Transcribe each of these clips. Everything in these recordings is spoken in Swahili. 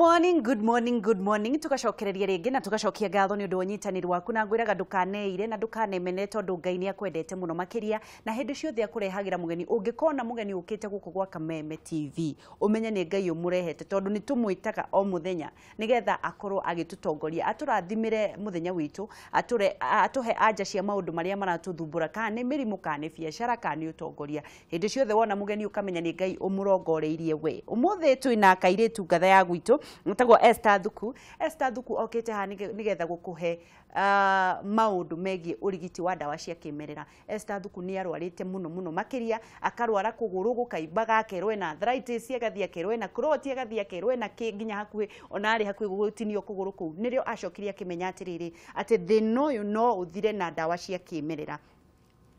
good morning. Tugacokereria ringi na tugacokia ngatho ni undu unyitaniri waku na ngwiraga ndukaneire na ndukanemene tondu Ngai ni akwendete muno makiria na hindi ciothe akurehagira mugeni ungikona mugeni ukite guku gwa Kameme TV umenye ni Ngai umurehete tondu ni tumwitaga o muthenya nigetha akorwo agitutongoria aturathimire muthenya witu atuhe anja cia maundu maria maratuthumbura kana ni mirimu kana ni biashara kana ni utongoria hindi ciothe wona mugeni ukamenya ni Ngai umurongoreirie we umuthi twina kairitu ngatha ya gwitu mutagwo Esther Thuku. Esther Thuku okete ha nigetha gukuhe maundu megie urigiti wa dawa cia kimerera. Esther Thuku ni arwarite muno makiria akarwara kuguru gukaimbaga akerwe na arthritis agathia kerwe na croti agathia kerwe na nginya hakuhi ona ari hakuhi gutinio kuguru ku nirio acokiria kimenya atiriri ati thino uyu no uthire na dawa cia kimerera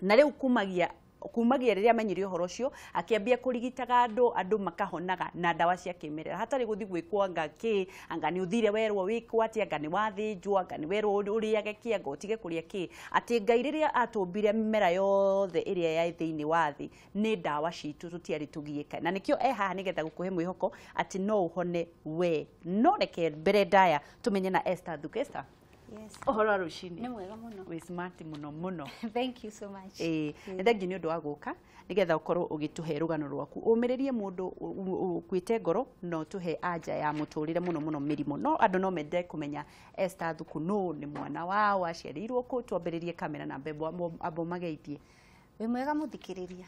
na riu kumagia riria amenyire uhoro ucio akiambia kurigitaga andu makahonaga na dawa cia kimerera hatari guthi gwikwo anga ni uthire werwo wiko ati anga ni wathinjwo anga ni werwo uriage kianga utige kuria ki ati Ngai riria atumbire mimera yothe iria ya thiini wa thi ni dawa citu tutiari tugieka na nikio haha nigetha gukuhe mwihoko ati no uhone we no reke mbere ndaya tumenye na Esther Thuku. Esther, yes. Ohoro rushini. Ni mwega muno. We smart muno. Thank you so much. Thank you ndu wa guka nigetha ukorwo ugituhe rugano rwaku umiririe mundu kwite ngoro no tuhe anja ya muturire muno mirimu no andu no mende kumenya Esther Thuku no ni mwana wao aciarirwo ku twambiririe kamera na mbembo abo mageitie. We mwega muthikiriria.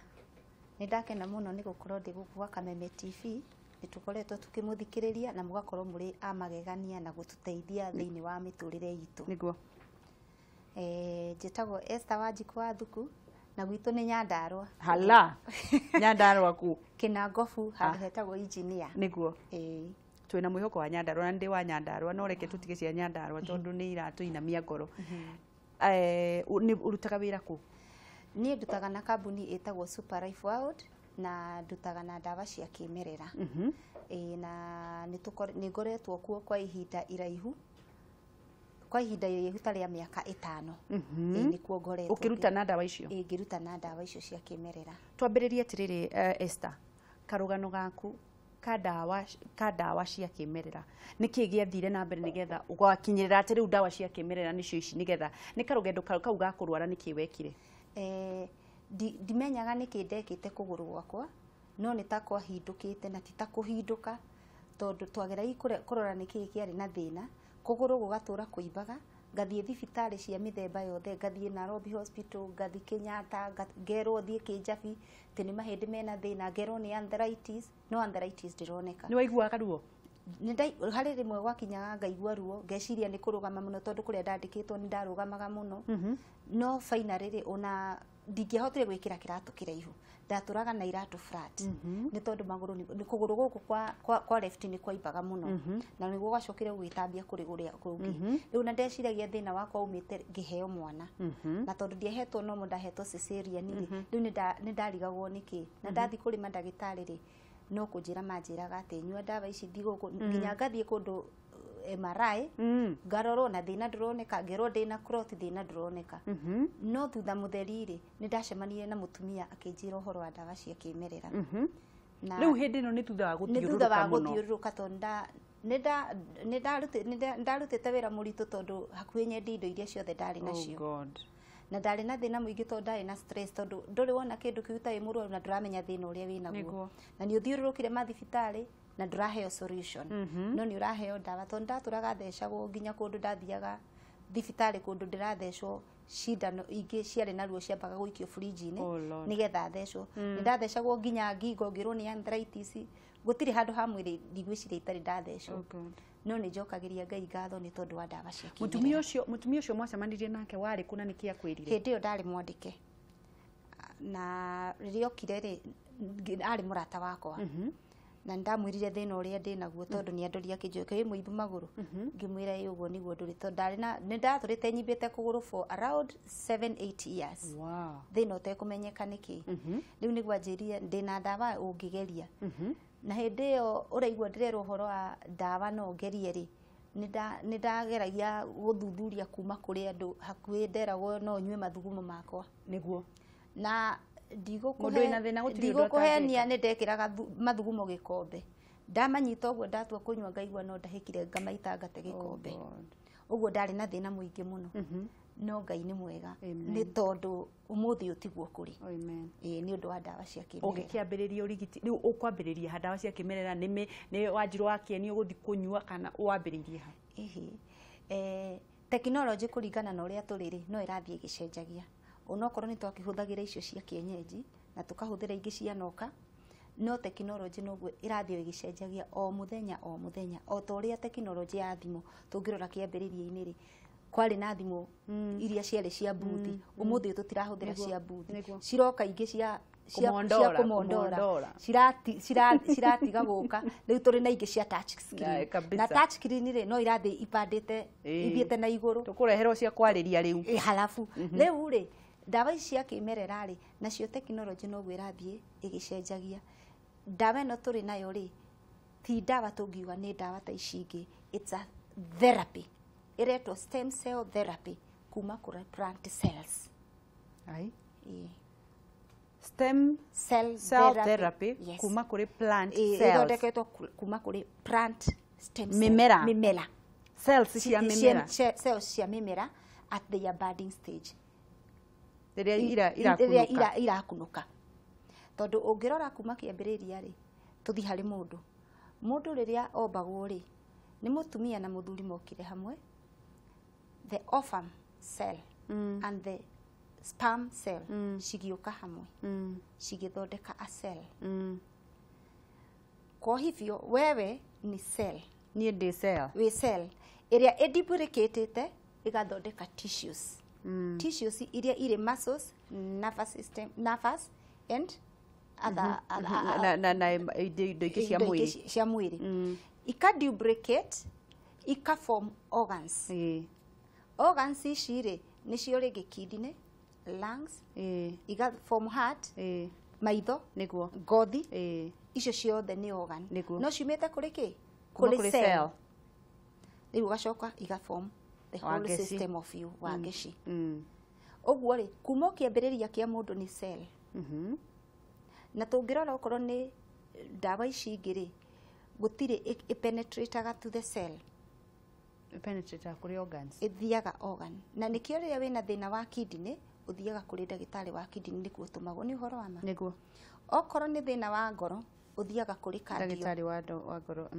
Nindakena muno ni gukorwo ndi guku gwa Kameme TV. Nitukoretwo tukimuthikiriria na mugakorwo muri amagegania na gututeithia thiini wa miturire itu. Niguo. Njitagwo Esther wa Thuku na gwitu ni Nyandarua. Hala. Nyandarua ku. Kinangofu handu hetagwo engineer. Niguo. Twina mwihoko wa Nyandarua na ndi wa Nyandarua no reke tutige cia Nyandarua tondu ni iratuinamia ngoro. Ni urutaga wira ku? Ni ndutaga na kambuni etagwo Super Life World na ndutaga na dawa cia kimerera. Na ni ngoretwo kuo kwa ihinda iraihu. Kwa ihinda iraihu tari ya miaka 5. Ni kuo ngoretwo. Ukiruta na dawa icio? Ngiruta na dawa icio cia kimerera. Twambiririe tiriri Esther, karugano gaku ka dawa cia kimerera niki giathire na mbere nigetha ugakinyirira ati riu dawa cia kimerera nicio ici nigetha ni karugendo kau gakurwara niki wekire? Dimenyaga niki ndekite kuguru gwakwa no nitakwa hindukite na titakuhinduka tondu twagera kurora niki kiari na thina kuguru gugatura kuibaga ngathie thibitari cia mithemba yothe ngathie Nairobi Hospital ngathie Kenyatta ngerwo thie Kijabi tini mahindi mena thina ngerwo ni arthritis no arthritis ndironeka. Ni waiguaga ruo? Hari rimwe gwakinyaga ngaigua ruo ngeciria ni kurugama muno tondu kuria ndandikitwo ni ndarugamaga muno no finally ona ndingihotire gwikira kiratu kiraihu ndaturaga na iratu flat ni tondu maguru ni kuguru guku kwa left ni kwaibaga muno na niguo gacokire gwitambia kuri guria kungi riu na ndeciragia thina wakwa umite ngiheo mwana na tondu ndiehetwo no mundahetwo cesarean riu ni ndarigagwo niki na ndathi kuri mandagitari ri no kunjira manjiraga ati nyua dawa ici thiguku nginya ngathie kundu MRI ngarorwo na thina ndironeka ngerwo ndina crot thina ndironeka no thutha mutheriri ni ndacemanirie na mutumia akinjira uhoro wa dawa cia kimerera na riu hindi no ni thutha wa guthiururuka tonda ndarutite wira muritu tondu hakuhi nyendi indo iria ciothe ndari nacio na ndari na thina muingi tondu ndari na stress tondu nduri wona kindu kiuta wi murwaru na nduramenya thina uria wi naguo na ni uthiururukire mathibitari na nduraheo solution no ni uraheo dawa tondu ndaturaga thecagwo nginya kundu ndathiaga thibitari kundu ndirathecwo cindano ingi ciari na ruo ciambaga guikio fridge-ini nigetha thecwo ni ndathecagwo nginya ngingo ngirwo ni arthritis gutiri handu ha mwiri ndigwiciria itari ndathecwo no ni njokagiria Ngai ngatho ni tondu wa dawa cia kimerera. Mutumia ucio mwacemanirie nake wari kuna niki akwirire? Hindi yo ndari mwandike na ririo kirere ari murata wakwa na ndamwirire thina uria ndinaguo tondu ni andoria kinjoke wi muibu maguru ngimwira ĩ uguo niguo nduri tondu ndari na ndathurite nyimbite kuguru for around 7-8 years. Wow. Thina utekumenyeka niki riu niguo anjirie ndina dawa ungigeria na hindi yo uraigua ndirerwo uhoro wa dawa no ngerie ri ni ndageragia guthuthuria kuma kuri andu hakuhi nderagwo no nyue mathugumo makwa niguo na ndigũkũhenia nĩ ndekĩraga mathugumo gĩkombe ndamanyita ũguo ndatua kũnyua ngaigua no ndahĩkire ngamaita ngate gĩkombe ũguo ndarĩ na thĩna mũingĩ mũno no Ngai nĩ mwega nĩ tondũ ũmũthĩ ũtiguo kũrĩ nĩ ũndũ wa ndawa cia kĩmerera ũngĩkĩambĩrĩria ũrigiti rĩu ũkwambĩrĩria ndawa cia kĩmerera nĩ wanjirwo wakienio gũthi kũnyua kana wambĩrĩirie ha tekinoronjĩ kũringana na ũrĩa tũrĩ no ĩrathiĩ ĩgĩcenjagia onokorwo nĩ twakĩhũthagĩra icio cia kĩenyeji na tũkahũthĩra ingĩ cia noka no tekinoronjĩ noguo ĩrathiĩ ĩgĩcenjagia o mũthenya o ta ũrĩa tekinoronjĩ ya thimũ tũngĩrora kĩambĩrĩria-inĩ rĩ kwarĩ na thimũ iria ciarĩ cia mbuthi ũmũthĩ tũtirahũthĩra cia mbuthi ciroka ingĩ cia kũmondora ciratiga gũka rĩu tũrĩ na ingĩ cia touch screen na touch screen rĩ no irathiĩ ipandĩte ithiĩte na igũrũ tũkũreherwo cia kwarĩria rĩu halafu rĩu rĩ ndawa ici cia kĩmerera rĩ nacio tekinoronjĩ noguo ĩrathiĩ ĩgĩcenjagia ndawa ĩno tũrĩ nayo rĩ ti ndawa tũngiuga nĩ ndawa ta ici ingĩ it's a therapy iretwo stem cell therapy kuma kũrĩ plant cells stem cell therapy kuma kũrĩ plant cells ithondeketwo kuma kũrĩ plant stem cell mimera cells cia mimera at their budding stage rĩrĩa irakunũka tondũ ũngĩrora kuma kĩambĩrĩria rĩ tũthi harĩ mũndũ rĩrĩa ombagwo rĩ nĩ mũtumia na mũthuri mokire hamwe the ovum cell and the sperm cell cigĩũka hamwe cigĩthondeka a cell kwa hivyo wewe ni cell niĩ ndĩ cell wĩ cell ĩrĩa ĩduplicatĩte ĩgathondeka tissues tissues iria irĩ muscles nervous system nervous and other indo ingĩ cia mwĩrĩ ikaduplicate ikaform organs organs ici rĩ nĩcio rĩngĩ kidney lungs igaform heart maitho nĩguo ngothi icio ciothe nĩ organ no ciumĩte kũrĩ kĩ kũrĩ cell rĩu ũgacoka igaform the whole system of you wa gĩci ũguo rĩ kuma kĩambĩrĩria kĩa mũndũ nĩ cell na tũngĩrora okorwo nĩ ndawa ici ingĩ rĩ gũtirĩ penetrataga to the cell penetrate kũrĩ organs ithiaga organ na nĩkĩo rĩrĩa wĩna thĩna wa kidney ũthiaga kũrĩ ndagĩtarĩ wa kidney nĩguo ũtũmagwo nĩ ũhoro wa ma nĩguo okorwo nĩ thĩna wa ngoro ũthiaga kũrĩ ndagĩtarĩ wa ngoro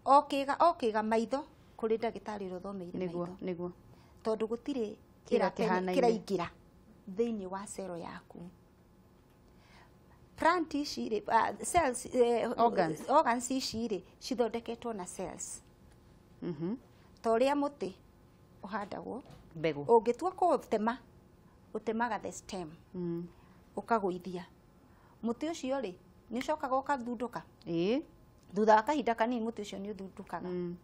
okĩga maitho kũrĩ ndagĩtarĩ ũrĩa ũthomeire maitho nĩguo tondũ gũtirĩ kĩraingĩra thĩinĩ wa cell yaku plant ici cells organs ici rĩ cithondeketwo na cells ta ũrĩa mũtĩ ũhandagwo mbegũ ũngĩtua kũũtema ũtemaga the stem ũkagũithia mũtĩ ũcio rĩ nĩ ũcokaga ũkathundũka thutha wa kahinda kanini mũtĩ ũcio nĩ ũthundũkaga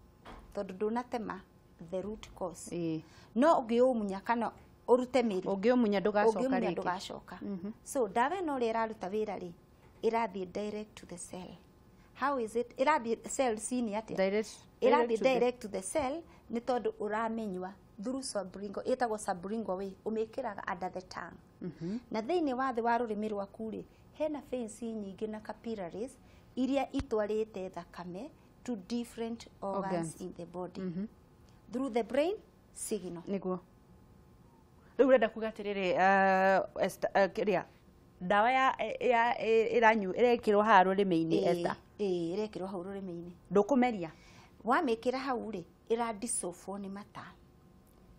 tondũ ndũnatema the root cause no ũngĩũmunya kana ũrute mĩri ũngĩũmunya ndũgacoka so ndawa ĩno ũrĩa ĩraruta wĩra rĩ ĩrathiĩ direct to the cell how is it ĩrathiĩ cell cini atĩa ĩrathiĩ direct to the cell nĩ tondũ ũramĩnyua through sublingual ĩtagwo sublingual way ũmĩkĩraga under the tongue na thĩinĩ wa thĩ wa rũrĩmĩ rwaku rĩ hena veins nyingĩ na capillaries iria itwarĩte thakame to different organs in the body through the brain signal nĩguo rĩu ũrenda kuga atĩrĩrĩ kĩrĩa ndawa ĩrekĩrwo haha rũrĩmĩ-inĩ Esther ĩrekĩrwo hau rũrĩmĩ-inĩ ndũkũmeria wamĩkĩra hau rĩ ĩradissolve nĩ mata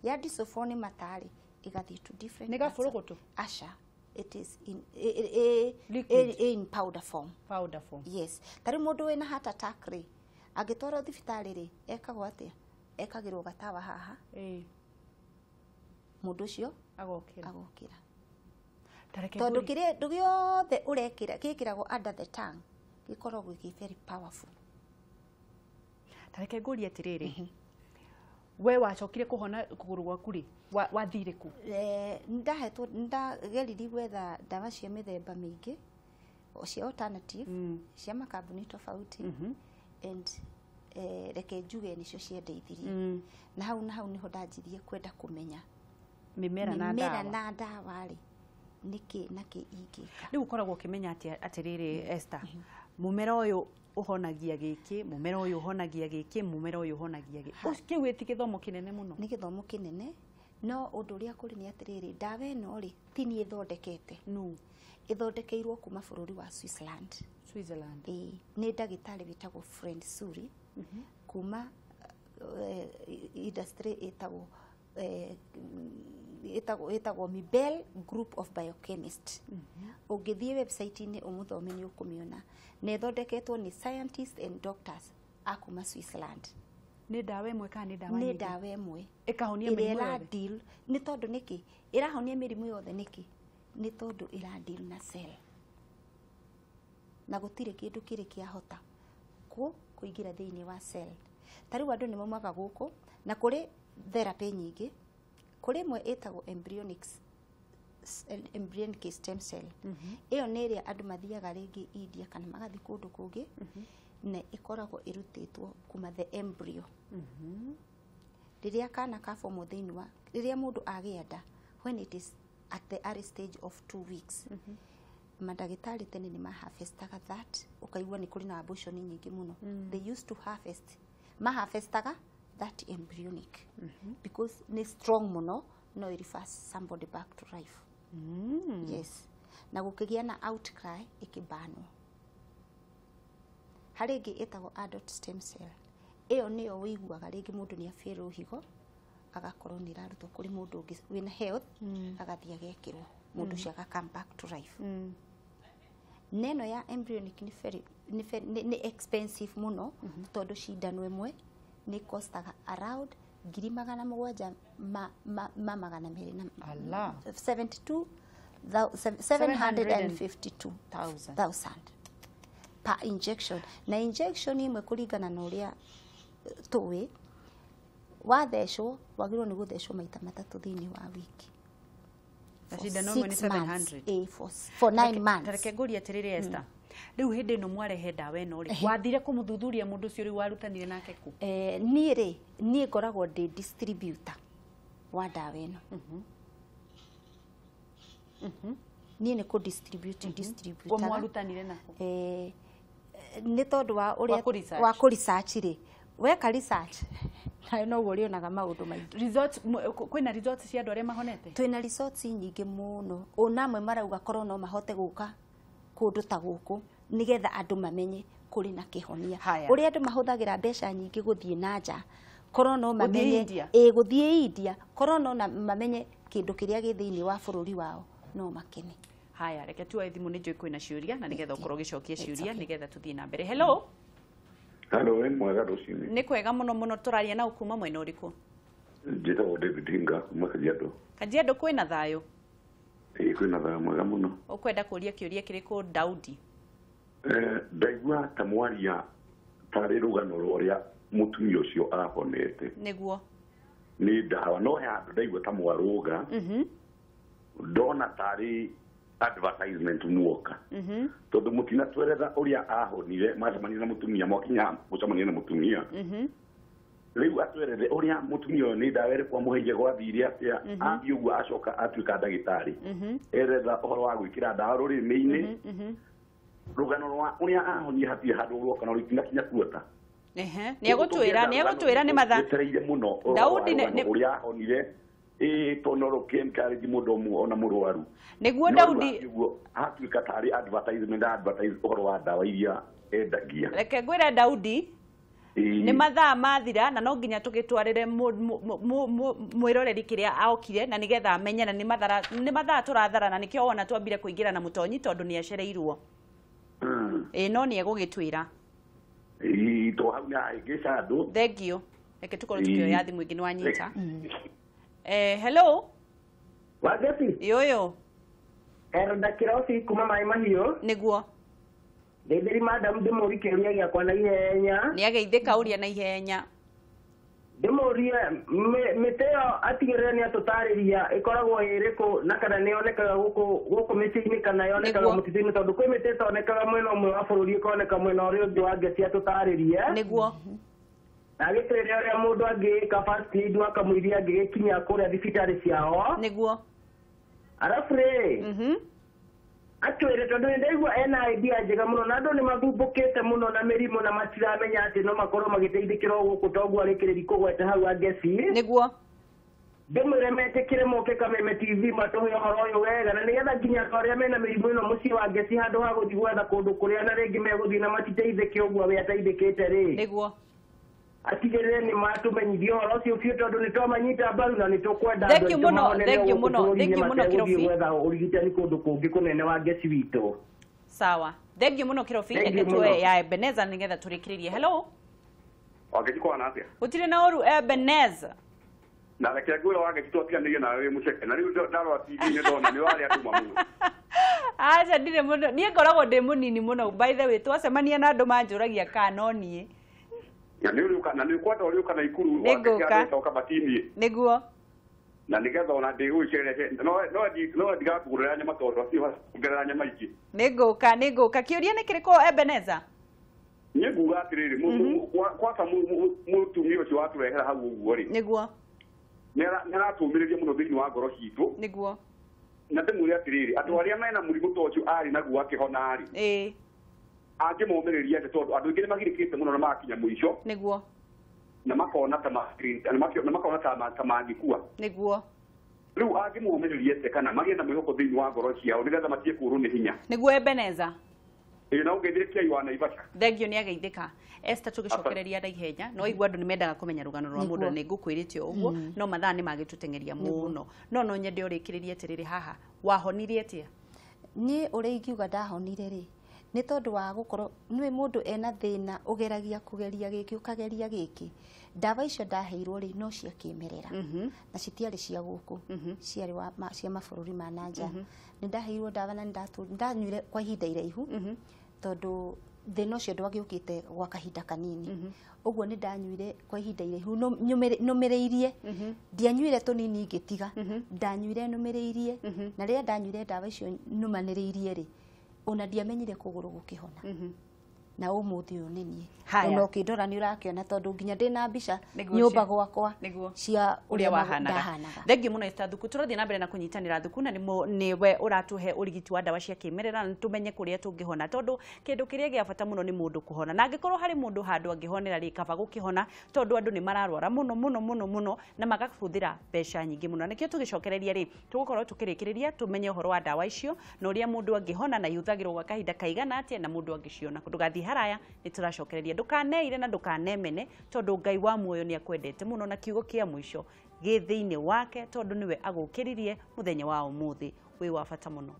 ya dissolve nĩ mata rĩ ĩgathiĩ to different nĩ gabũrũgũtũ aca it is in powder form yes tarĩ mũndũ wĩna heart attack rĩ angĩtwarwo thibitarĩ rĩ ekagwo atĩa ekagĩrwo gatawa haha mũndũ ũcio agokĩra tondũ kĩndũ gĩothe ũrekĩra gĩkĩragwo under the tongue gĩkoragwo gĩ very powerful tareke ngũrie atĩrĩrĩ we wacokire kũhona kũgũrũ gwaku rĩ wathire ku ndahetwo ndageririe gwetha ndawa cia mĩthemba mĩingĩ cia alternative cia makambuni tofauti and reke njuge nĩcio ciandeithirie na hau niho ndanjirie kwenda kũmenya mĩmera na ndawa rĩ niki ingika riu ukoragwo ukimenya atiriri Esther mumera uyu uhonagia giki mumera uyu uhonagia giki mumera uyu uhonagia giki kiu eti githomo kinene muno ni githomo kinene no undu uria kuri ni atiriri dawa ino ri tini ithondekete no ithondekeirwo kuma bururi wa Switzerland ni ndagitari witagwo friend Suri kuma industry etagwo Mibel Group of Biochemists ungithie website ni umuthome ni ukumiona ne thondeketwo ni scientists and doctors akuma Switzerland ni dawa imwe kana ni dawa nyingi ni dawa imwe ikahonia mirimu yothe deal ni tondu niki irahonia mirimu yothe niki ni tondu ira deal na cell na gutire kindu kiri kiahota kuingira thiini wa cell tari wandu ni maumaga guku na kuri therapy nyingi kuri mwe etagwo embryonic stem cell iyo ni ria andu mathiaga ringi India kana magathi kundu kungi ne ikoragwo irutitwo kuma the embryo riria kana ka form thiini wa riria mundu agienda when it is at the early stage of 2 weeks madagitari tene ni maharvestaga that ukaigua ni kuri na abortion nyingi muno they used to maharvestaga that embryonic because ni strong muno no it refers somebody back to life yes na gukigia na outcry ikibanwo haringi etagwo adult stem cell iyo niyo wiguaga ringi mundu ni afiro higo agakorwo ni rarutwo kuri mundu ungi wina health agathia gekirwo mundu cia ga come back to life neno ya embryonic ni expensive muno tondu cindano imwe ni costaga around 752,000 per injection na injection imwe kuringana na uria tuwi wathecwo wagirwo ni guthecwo maita matatu thiini wa wiki cindano imwe ni 700 for 9 months tareke nguri atiriri Esther riu hindi no mwarehe dawa ino ri wathire kumuthuthuria mundu cio riu warutanire nake ku nie ngoragwo ndi distributor wa dawa ino nie ni ku distributor kwa mwarutanire nako ni tondu wa uria wa ku research ri weka research na no gori onaga maundu maingi results kwina results cia andu aria mahonete twina results nyingi muno onamwe marauga korwo no mahote guka kundu ta guku nigetha andu mamenye kuri na kihonia uria andu mahuthagira mbeca nyingi guthie na nja korwo no mamenye guthie India korwo no mamenye kindu kiria githiini wa bururi wao no makene haya reke tu thimu ni njui kwina ciuria na nigetha ukorwo gicokia ciuria nigetha tuthie na mbere hello mwega rucini ni kwega muno turaria na ukuma mwena uriku njitagwo David Hinga kuma Kajiado kwina thayo kwina thayo mwega muno ukwenda kuria kiuria kiriko Daudi ndaigua ta mwaria tari rugano ruria mutumia ucio ahonete niguo ni dawa no ya ndaigua ta mwaruga ndona tari advertisement muoka tondu mutina twereza uria ahonire macamania na mutumia mwakinya mucamania na mutumia riu atwereze uria mutumia ni ndawere kwa muheje gwa thiri atia ambiugua acoka atuika ndagitari eretha uhoro wa gwikira dawa rurimi-ini rugano rwa uria ahonire hatie handu ruoka na rutinga kinya kuota ni agutwira ni matha tereire muno Daudi ni uria ahonire tonoro kemkari di mudomu ona murwaru niguo Daudi hatuika tari advertisement uhoro wa dawa iria endagia reke ngwira Daudi ni mathaa mathira na no nginya tugitwarire mwiroreri kiria aokire na nigetha amenye na ni mathaa turathara na nikio wona twambire kuingira na mutonyi tondu ni acereirwo no ni egugitwira to hau na igesha andu thank you reke tukorwo tukioya thimu ingi ni wanyita hello wageti yoyo ndakira osi kuma mai mahio niguo ndithiri madam ndimuri kiuria giakwa na ihenya ni ageithika uria na ihenya ndimuria miteo atigirira ni atutariria ikoragwo iriku na kana ni onekaga guku miciini kana yonekaga mutitini tondu kwi miti tonekaga mwena umwe wa bururi ikoneka mwena uria ungi wa ngeti atutaririe niguo agitwire uria mundu angika first aid akamwiria angigikinya kuria thibitari ciao niguo Arafu atwire tondu ndaigua ena idea njega muno na andu ni mathumbukite muno na mirimo na matiramenya ati no makorwo magiteithikira guku toguo arikiriri kugweta hau angeci niguo ndimwire metikire moke Kameme TV matuhe horo uyu wega na nigetha nginya aria mena mirimu ino mucii wa ngeci handu ha guthi gwetha kundu kuria na ringi meguthi na matiteithike uguo we ateithikite niguo atigirire ni matumenyithio horo ucio biũ tondu ni twamanyita mbaru na ni tukwenda thank you muno Kirobi gwetha urigitani kundu kungi kunene wa ngeci witu sawa thank you muno Kirobi eketwe ya Ebeneza nigetha turikiririe hello Wagejiko anathia utire na oru Ebeneza na reke ngwira wagejito tianirie na we muceke na riu ndarwa TV ni ndona ni wari atuma muno acha ndire muno nie ngoragwo ndi munini muno by the way twacemania na andu manjuragia kanoni ya ni kwata uri kana ikuru wakati ukabatini niguo na nigetha ona ndi uicere no ndigakugurira nyama tondu acio kugerera nyama iki niguka kiuria ni kiriko Ebeneza niguga atiriri kwata mutumia ucio waturehera hau uguo ri niguo nera tumiririe muno thini wa ngoro citu niguo na ndimuri atiriri andu aria mena murimu tocio ari naguo akihona ari angimomiriria ati tondu andu ingi magirikite muno na makinya muico niguo na makona ta makona ta mangikua niguo riu angimomiriria ati kana magie na mwihoko thini wa ngoro ciao nigetha matie kuru ni hinya niguo Ebeneza na ungeithirikia iwana Naivasha thengio ni ageithika Esther tugicokereria ndaihenya no igwa andu nimendaga kumenya rugano rwa mundu ni ngukwirite uguo no mathaa ni magitutengeria muno no nyende urikiririe atiriri haha wahonirie atia ni uri ingiuga ndahonire ri ni tondu wa gukorwo ni mundu ena thina ugeragia kugeria giki ukageria giki dawa icio ndaheirwo ri no cia kimerera na citiari cia guku ciari cia mabururi ma nanja ni ndaheirwo dawa na ndanyuire kwa ihinda iraihu tondu thina ucio ndwagiukite gwa kahinda kanini uguo ni ndanyuire kwa ihinda iraihu numireirie ndianyuire tunini ngitiga ndanyuire numireirie na ria ndanyuire dawa icio numaniriirie ri ona ndiamenyire kuguru gukihona na umuthi uyu nini ona ukindora ni urakiona tondu nginya ndina mbica nyumba gwakwa cia uria wahanaga thengi muno Esther Thuku turathie na mbere na kunyitanira Thuku na ni we uratuhe urigiti wa dawa cia kimerera na tumenye kuria tungihona tondu kindu kiria gia bata muno ni mundu kuhona na angikorwo hari mundu handu angihonera ri kaba gukihona tondu andu ni mararwara muno na magakuthira besha nyingi muno nikio tugicokereria ri tugukorwo tukirikiriria tumenye uhoro wa dawa icio na uria mundu angihona na yuthagirwo gwa kahinda kaigana atia na mundu angiciona ndugathi haraya ni turacokereria ndukaneire na ndukanemene tondu Ngai wa muoyo ni akwendete muno na kiugo kia mwisho githiini wake tondu niwe agukiririe muthenya wa umuthi wi wa bata muno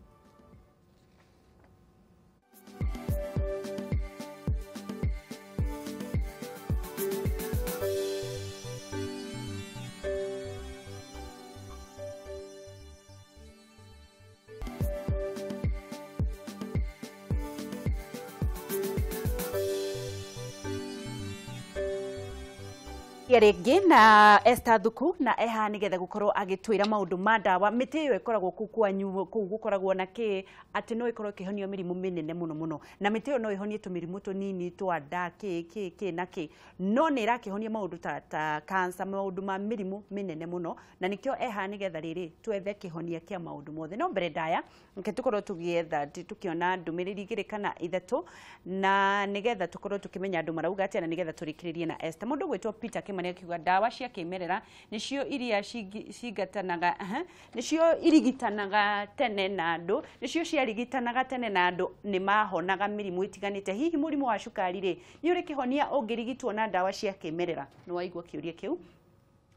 rĩngĩ na Esther Thuku na eha nigetha gukorwo agitwira maundu ma dawa miti iyo ikoragwo kukwanyu kuu gukoragwo na ki ati no ikorwo kihonio mirimu minene muno na miti iyo no ihonie tumirimu tunini twa nda ki na ki no ni irakihonia maundu ta cancer maundu ma mirimu minene muno na nikio eha nigetha riri twethe kihonia kia maundu mothe no mbere ndaya nke tukorwo tugietha tukiona ndumiriri igiri kana ithatu na nigetha tukorwo tukimenya andu marauga atia na nigetha turikiririe na Esther mundu gwitwo Peter Kimani akiuga dawa cia kimerera nicio iria cigatanaga nicio irigitanaga tene na andu nicio ciarigitanaga tene na andu ni mahonaga mirimu itiganite hihi murimu wa cukari ri ni uri kihonia ungirigitwo na dawa cia kimerera no waigua kiuria kiu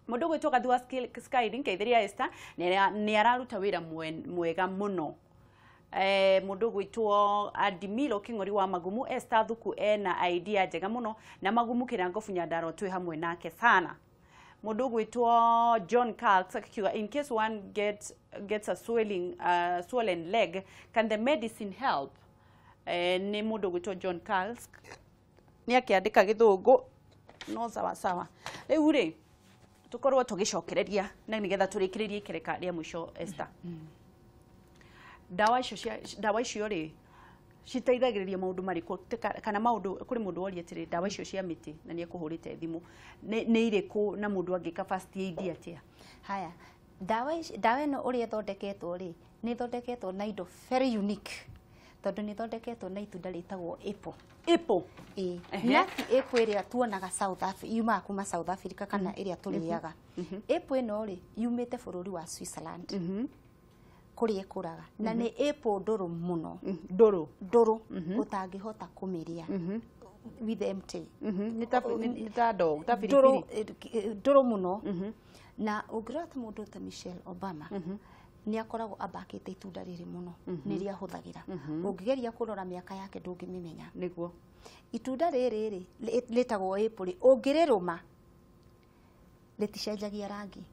mundu gwitwo Gathua Skyring keithiria Esther ni araruta wira mwega muno mundu gwitwo Adimilo Kingori wa Magumu Esther Thuku ena idea njega muno na Magumu kirango funyandaro twi hamwe nake sana mundu gwitwo John Calks akiuga in case one gets a swollen leg can the medicine help ni mundu gwitwo John Calks ni akiandika githungu no sawa riu ri tukorwo tugicokereria na nigetha turikiririe ikereka ria mwisho Esther dawa icio ri citeithagiriria maundu mariku kana maundu kuri mundu woria tiri dawa icio cia miti na nie kuhurite thimu ni iriku na mundu angika first aid atia haya dawa ino uri thondeketwo ri nĩ thondeketwo na indo very unique tondu nĩ thondeketwo na itunda rĩtagwo apple. Apple. Na apple ĩrĩa tuonaga South Africa, yumaga kuma South Africa kana ĩrĩa tũrĩaga. Apple ĩno rĩ yumĩte bũrũri wa Switzerland. Kũrĩa ĩkũraga na nĩ apple ndũrũ mũno. Ndũrũ ũtangĩhota kũmĩrĩa. With empty. Nĩ ta dog, ta biribiri. Ndũrũ mũno. Na ũngĩrora ta mũndũ ta Michelle Obama nĩ akoragwo abakĩte itunda rĩrĩ mũno nĩrĩa ahũthagĩra. Ũngĩgeria kũrora mĩaka yake ndũngĩmĩmenya. Nĩguo. Itunda rĩrĩ rĩtagwo apple ũngĩrĩrũma rĩticenjagia rangi.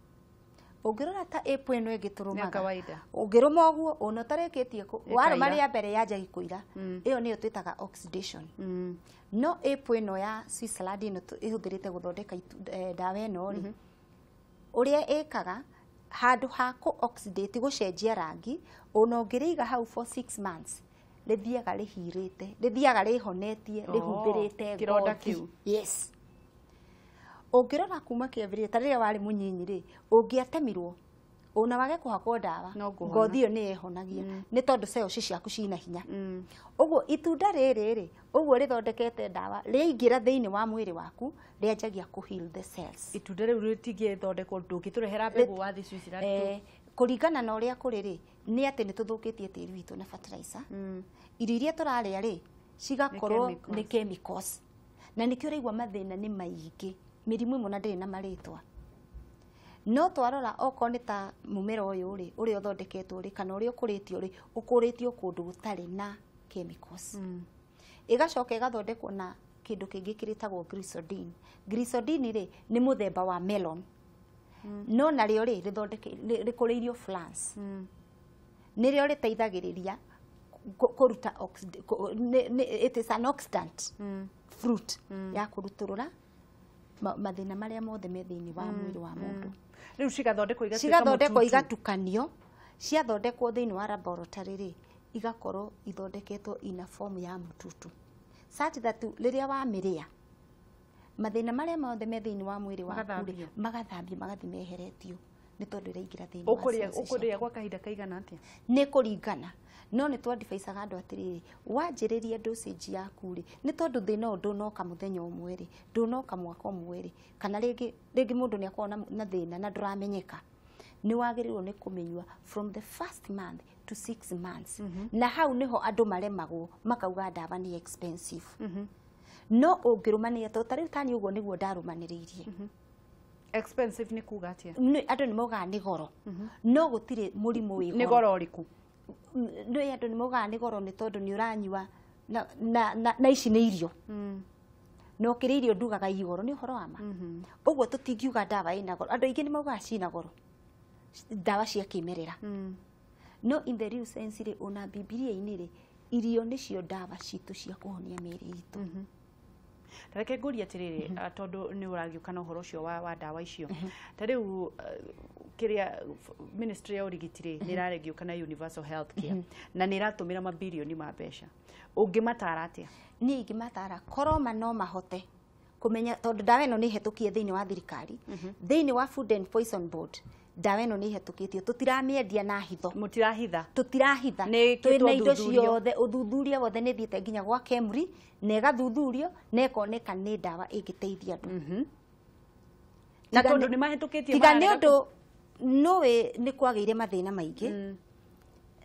Ũngĩrora ta apple ĩno ĩngĩ tũrũmaga ũngĩrũma ũguo ona ũtarĩkĩtie warũma rĩa mbere yanjagia kũira ĩyo nĩyo twĩtaga oxidation. No apple ĩno ya Switzerland ĩno ĩhũthĩrĩte gũthondeka dawa ĩno rĩ ũrĩa ĩkaga handũ ha ku-oxidate gũcenjia rangi ona ũngĩrĩiga hau for 6 months rĩthiaga rĩhirĩte rĩthiaga rĩhonetie rĩhumbĩrĩte kĩronda kĩu. Yes. Ũngĩrora kuma kĩambĩrĩria ta rĩrĩa warĩ mũnyinyi rĩ ũngĩatemirwo ona wage kũhakwo dawa ngothi ĩyo nĩ yehonagia nĩ tondũ cells ciaku cina hinya. Ũguo itunda rĩrĩ rĩ ũguo rĩthondekete dawa rĩaingĩra thĩinĩ wa mwĩrĩ waku rĩanjagia ku heal the cells. Itunda rĩu rĩtingĩthondekwo ndũngĩtũrehera mbegũ wa thĩ Switzerland. Kũringana na ũrĩa kũrĩ rĩ nĩ atĩ nĩ tũthũkĩtie tĩri witũ na fertilizer. Irio iria tũrarĩa rĩ cigakorwo nĩ chemicals na nĩkĩo ũraigua mathĩna nĩ maingĩ. Mĩrimũ ĩmwe na ndĩrĩ na marĩtwa. No twarora okorwo nĩ ta mũmera ũyũ rĩ ũrĩa ũthondeketwo rĩ kana ũrĩa ũkũrĩtio kũndũ gũtarĩ na chemicals. Ĩgacoka ĩgathondekwo na kĩndũ kĩngĩ kĩrĩtagwo glycodine. Glycodine rĩ nĩ mũthemba wa melon. No narĩo rĩ rĩkũrĩirio France. Nĩrĩo rĩteithagĩrĩria kũruta it is an oxidant fruit ya kũrutũrũra mathĩna marĩa mothe me thĩinĩ wa mwĩrĩ wa mũndũ. Rĩu cigathondekwo igatukanio ciathondekwo thĩinĩ wa laboratory rĩ igakorwo ithondeketwo ina form ya mũtutu such that rĩrĩa wamĩrĩa mathĩna marĩa mothe me thĩinĩ wa mwĩrĩ waku magathambio magathi meheretio nĩ tondũ ĩraingĩra thĩinĩ wa ũkũrĩa gwa kahinda kaigana atĩa? Nĩ kũringana no nĩ twandibaicaga andũ atĩrĩrĩ wanjĩrĩria dosage yaku rĩ nĩ tondũ thĩna ũyũ ndũnoka mũthenya ũmwe rĩ ndũnoka mwaka ũmwe rĩ kana rĩngĩ mũndũ nĩ akorwo na thĩna na ndũramenyeka nĩ wagĩrĩirwo nĩ kũmenyua from the first month to 6 months. Na hau nĩho andũ maremagwo makauga dawa nĩ expensive. No ũngĩrũmania ta rĩu tani ũguo nĩguo ndarũmanĩrĩirie. Expensive nĩ kuga atĩa? Andũ nĩ maugaga nĩ goro no gũtirĩ mũrimũ wĩ goro. Nĩ goro ũrĩkũ? Nĩ andũ nĩ maugaga nĩ goro nĩ tondũ nĩ ũranyua na ici nĩ irio. No kĩrĩ irio ndugaga igoro nĩ ũhoro wa ma. Ũguo tũtingiuga dawa ĩna goro. Andũ aingĩ nĩ maugaga cina goro dawa cia kimerera. No in the real sense rĩ ona Bibilia-inĩ rĩ irio nĩcio dawa citũ cia kũhonia mĩĩrĩ itũ. Tareke ngũria atĩrĩrĩ tondũ nĩ ũragĩũka na ũhoro ũcio wa dawa icio. Ta rĩu kĩrĩa ministry ya ũrigitiri nĩ ĩragĩũka na universal health care na nĩ ĩratũmĩra mabilioni ma mbeca. Ũngĩmatara atĩa? Niĩ ingĩmatara koroma no mahote kũmenya tondũ dawa ĩno nĩ ĩhetũkie thĩinĩ wa thirikari thĩinĩ wa Food and Poison Board. Dawa ĩno nĩ ĩhetũkĩtio tũtiramĩendia na hitho. Mũtirahitha? Tũtirahitha. Twĩna indo ciothe ũthuthuria wothe nĩ thiĩte nginya gwa KEMRI na ĩgathuthurio na ĩkoneka nĩ dawa ĩngĩteithia andũ. Na tondũ nĩ mahetũkĩtio tiga nĩ ũndũ nĩ kwagĩire mathĩna maingĩ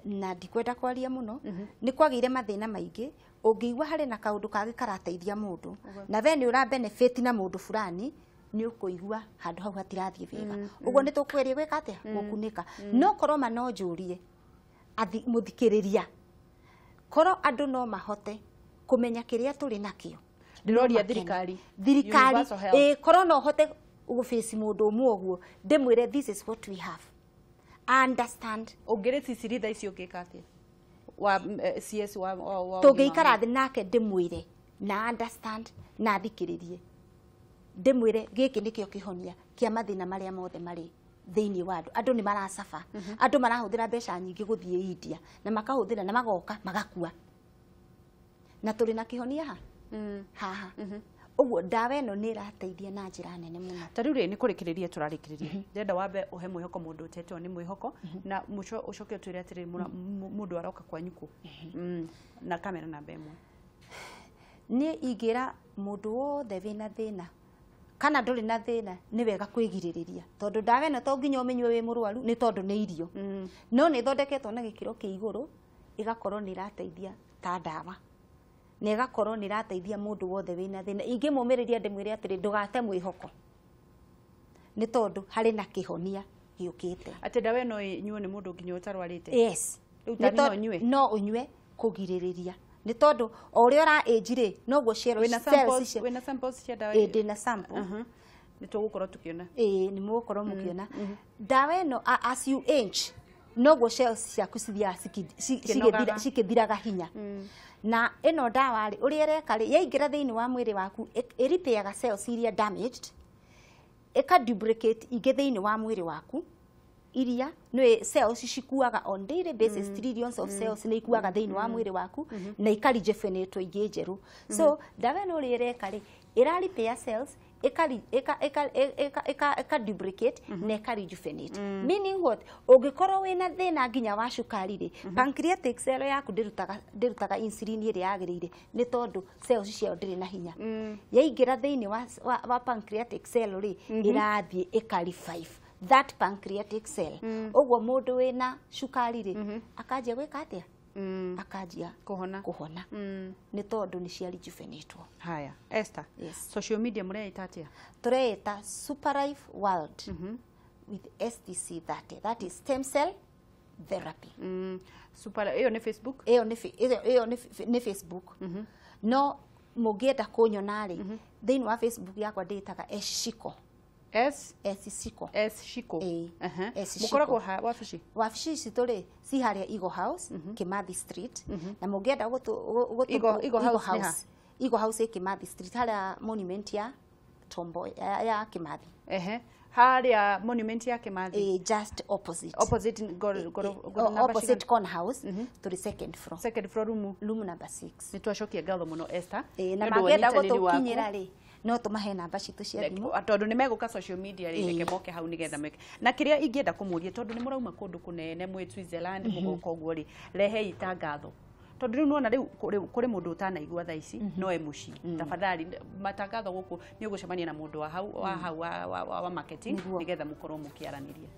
na ndikwenda kwaria mũno nĩ kwagĩire mathĩna maingĩ ũngĩigua harĩ na kaũndũ kangĩ karateithia mũndũ na we nĩ ũra benefit na mũndũ fulani nĩ ũkũigua handũ hau hatirathiĩ wega. Ũguo nĩ tũkweria gwĩka atĩa gũkunĩka. No koroma no njũrie mũthikĩrĩria korwo andũ no mahote kũmenya kĩrĩa tũrĩ nakĩo. Ndĩroria thirikari korwo no hote gũface mũndũ ũmwe ũguo ndĩmwĩre this is what we have. Understand. Ũngĩrĩ ciciritha icio ũngĩka atĩa? Wa CS wa tũngĩikara thĩ nake ndĩmwĩre na understand na thikĩrĩrie ndĩmwĩre gĩkĩ nĩkĩo kĩhonia kĩa mathĩna marĩa mothe marĩ thĩinĩ wa andũ nĩ maracaba andũ marahũthĩra mbeca nyingĩ gũthiĩ India na makahũthĩra na magoka magakua na tũrĩ na kĩhonia haha Uguo dawa ĩno nĩ ĩrateithia na njĩra nene mũno. Ta rĩu nĩ kũrĩkĩrĩria tũrarĩkĩrĩria. Ndĩrenda wambe ũhe mwĩhoko mũndũ ũtetwo nĩ mwĩhoko na mũco ũcoke ũtwĩre atĩrĩ mũndũ aroka kwanyu kũ. Na kamera namba ĩmwe. Nĩ ingĩra mũndũ wothe wĩna thĩna kana ndũrĩ na thĩna nĩ wega kwĩgirĩrĩria tondũ dawa ĩno to nginya ũmenywe wĩ mũrwaru nĩ tondũ nĩ irio. No nĩ thondeketwo na gĩkĩro kĩa igũrũ ĩgakorwo nĩ ĩrateithia ta dawa. Na ĩgakorwo nĩ ĩrateithia mũndũ wothe wĩna thĩna. Ingĩmũmĩrĩria ndĩmwĩre atĩrĩ ndũgate mwĩhoko. Nĩ tondũ harĩ na kĩhonia gĩũkĩte. Atĩ dawa ĩno ĩnyuo nĩ mũndũ nginya ũtarwarĩte. Yes. No ũnyue kũgirĩrĩria. Nĩ tondũ o ũrĩa ũra-age-rĩ noguo cells wĩna samples cia dawa ĩyo. Ndĩna sample. Nĩ tũgũkorwo tũkĩona. Nĩ mũgũkorwo mũkĩona. Dawa ĩno as you age noguo cells ciaku cithiaga cikĩthiraga hinya. Na ĩno dawa rĩ ũrĩa ĩreka rĩ yaingĩra thĩinĩ wa mwĩrĩ waku ĩripĩaga cells iria damaged ĩka-duplicate ingĩ thĩinĩ wa mwĩrĩ waku iria nĩ cells cikuaga on daily basis trillions of cells nĩ ikuaga thĩinĩ wa mwĩrĩ waku na ika-regenerate ingĩ njerũ. So dawa ĩno ũrĩa ĩreka rĩ ĩra-repair cells ika-duplicate na ika-rejuvenate. Meaning what? Ũngĩkorwo wĩna thĩna nginya wa cukari rĩ pancreatic cell yaku ndĩrutaga insulin ĩrĩa yagĩrĩire nĩ tondũ cells ciao ndĩrĩ na hinya. Yaingĩra thĩinĩ wa pancreatic cell rĩ ĩrathiĩ ika-revive that pancreatic cell. Ũguo mũndũ wĩna cukari rĩ akanjia gwĩka atĩa? Akanjia kuhona. Nĩ tondũ nĩ cia rejuvenatwo. Haya, Esther. Yes. Social media mũreita atĩa? Tũreita Superlife World with STC 30. That is stem cell therapy. Ĩyo nĩ Facebook? Ĩyo nĩ Facebook. No mũngĩenda kũnyona rĩ thĩinĩ wa Facebook yakwa ndĩtaga Eshiko. Shiko. Shiko. Mukoragwo wabici. Wabici citũ rĩ ci harĩa Eagle House, Kimathi Street. Na mũngĩenda Eagle House Kimathi Street harĩa monument ya Tomboy ya Kimathi. Harĩa monument ya Kimathi. Just opposite. Opposite corner house to the second floor. Second floor room number 6. Nĩ twacokia ngatho mũno Esther. Na magenda gũtũkinyĩra rĩ no tũmahe namba citũ cia thimũ tondũ nĩ megũka social media rĩ reke moke hau nĩgetha meke na kĩrĩa ingĩenda kũmũria tondũ nĩ mũrauma kũndũ kũnene mwĩ Switzerland mũgoka ũguo rĩ rehei itangatho tondũ rĩu nona rĩu kũrĩ mũndũ ũtanaigua thaa ici no e mũciĩ tafadhali matangatho gũkũ nĩ ũgũcemania na mũndũ wa hau wa marketing nĩgetha mũkorwo mũkĩaranĩria.